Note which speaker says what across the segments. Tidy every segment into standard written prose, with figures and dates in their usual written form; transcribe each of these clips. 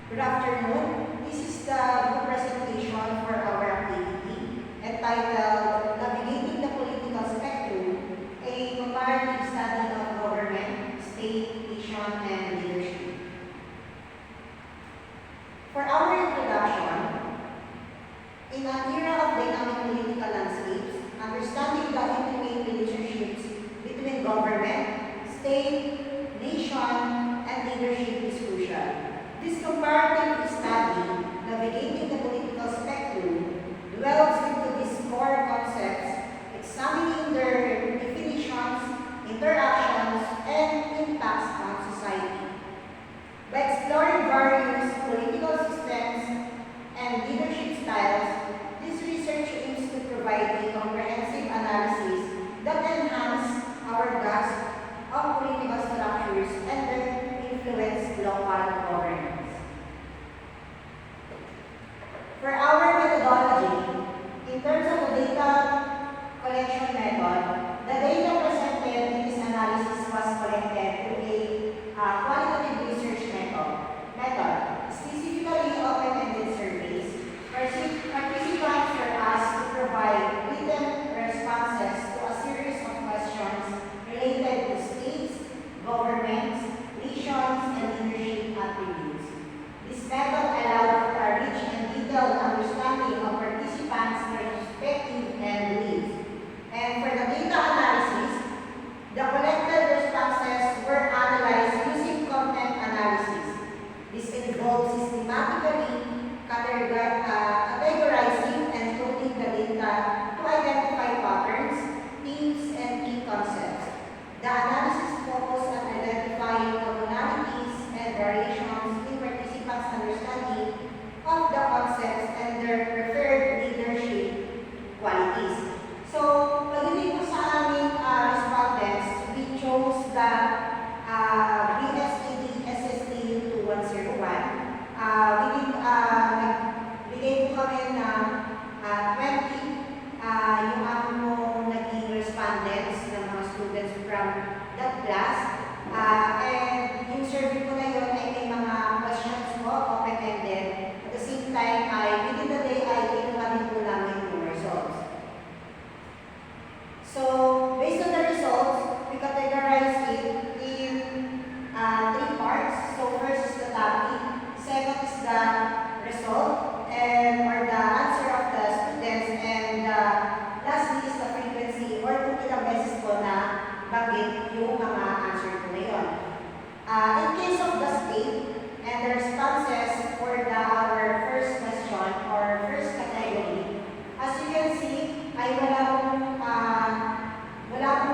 Speaker 1: Good afternoon. This is the group presentation for our activity entitled Navigating the Political Spectrum, a comparative study of government, state, nation, and leadership. For our introduction, in an era of dynamic political landscapes, understanding the intimate relationships between government, state, nation, and leadership is crucial. This comparative study, Navigating the Political Spectrum, delves into these core concepts, examining their definitions, interactions, and impacts on society. By exploring various political systems and leadership styles, this research aims to provide a comprehensive analysis that enhances our grasp of political structures and their influence local governance. For our methodology, in terms of the data collection method, the data presented in this analysis was collected through a qualitative research method, specifically open-ended surveys. Participants were asked to provide written responses to a series of questions related to states, governments, nations, and leadership attributes. This method allowed for a rich and detailed understanding of participants' perspective and beliefs. And for the data analysis, the collected responses were analyzed using content analysis. This involves systematically categorizing and coding the data to identify patterns, themes, and key concepts. The analysis focused on identifying commonalities and variations in participants' understanding of the concepts and their preferred leadership qualities. So, pagdating po sa aming respondents, we chose the BSED SSTU 2101. Nagbigay po kami ng 20 yung aming pong naging respondents ng mga students from that class. And yung survey po na yun ay may mga questions po, open-ended. At the same time, within the day ay kinuha din po namin yung results. So, based on the results, we categorize it in 3 parts. So, first is the topic, second is the result, or the answer of the students, and lastly is the frequency, or kung ilang beses po na bagay yung mga answer ko na yun. In case of the state and the responses for our first question or first category, as you can see, ay wala pong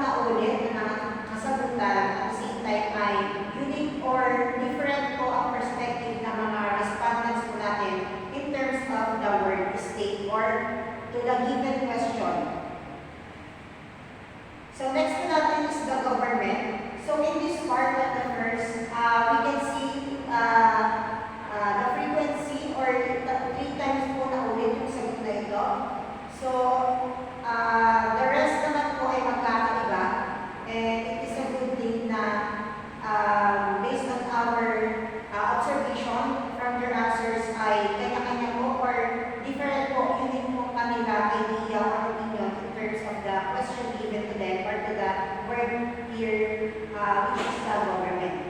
Speaker 1: naulit na kasagutan, at the same time ay unique or different po ang perspective ng mga respondents po natin in terms of the word state or to the given question. So next po natin is the government. So in this part of the first, we can see the frequency or 3 times po na ulit yung sagot na ito. So the rest naman po ay magkakaiba, and it is a good thing na based on our observation from their answers ay kanya-kanya po or different po unique po kanila idea or opinion in terms of the question given to them or to the word here, which is the government.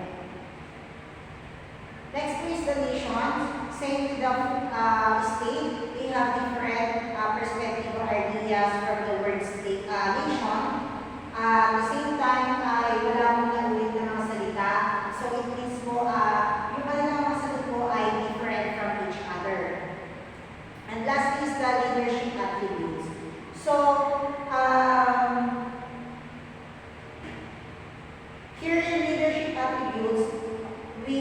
Speaker 1: Next is the nation. Same with the state. They have different perspective or ideas from the word state, nation. At the same time, ay wala mong naulit na mga salita. So it means po, yung kanilang mga sagot po ay different from each other. And last is the leadership attributes. So, here in leadership attributes, we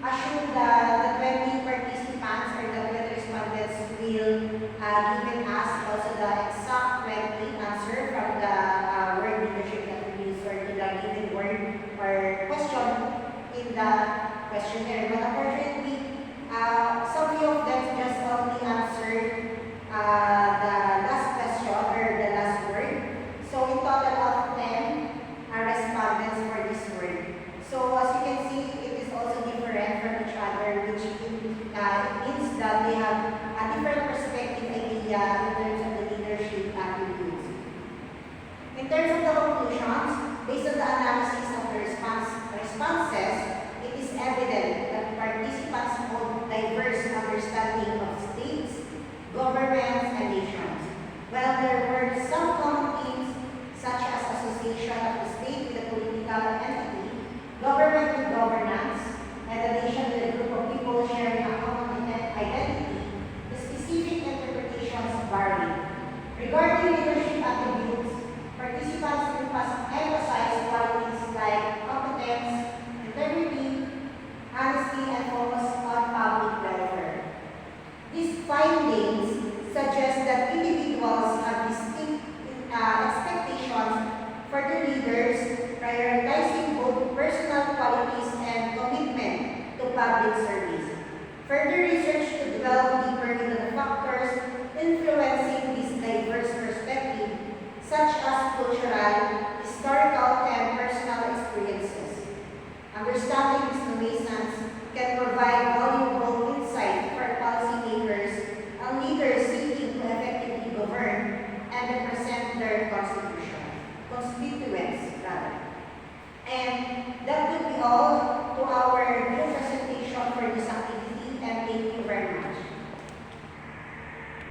Speaker 1: assume that the 20 participants or the 20 respondents will given us also the exact 20 answer from the word leadership attributes or to the given word or question in the questionnaire. But unfortunately, some of them just only answered the last question or the last word. So in total of 10 respondents for this word. So as you can see, it is also different from each other. order, which it means that they have a different perspective idea in terms of the leadership attributes. In terms of the conclusions, based on the analysis of the responses, it is evident that participants hold diverse understanding of states, governments, and nations. While there were some common themes, such as association of the state with a political entity, government with governance, and the nation with a group of people sharing a common identity, the specific interpretations vary. Regarding leadership attributes, participants emphasize qualities like competence, integrity, honesty, and focus on public welfare. These findings suggest that individuals have distinct expectations for the leaders, prioritizing both personal qualities and commitment to public service. Further research to delve deeper into the factors influencing this diverse perspective, such as cultural, historical, and personal experiences. Understanding these nuances can provide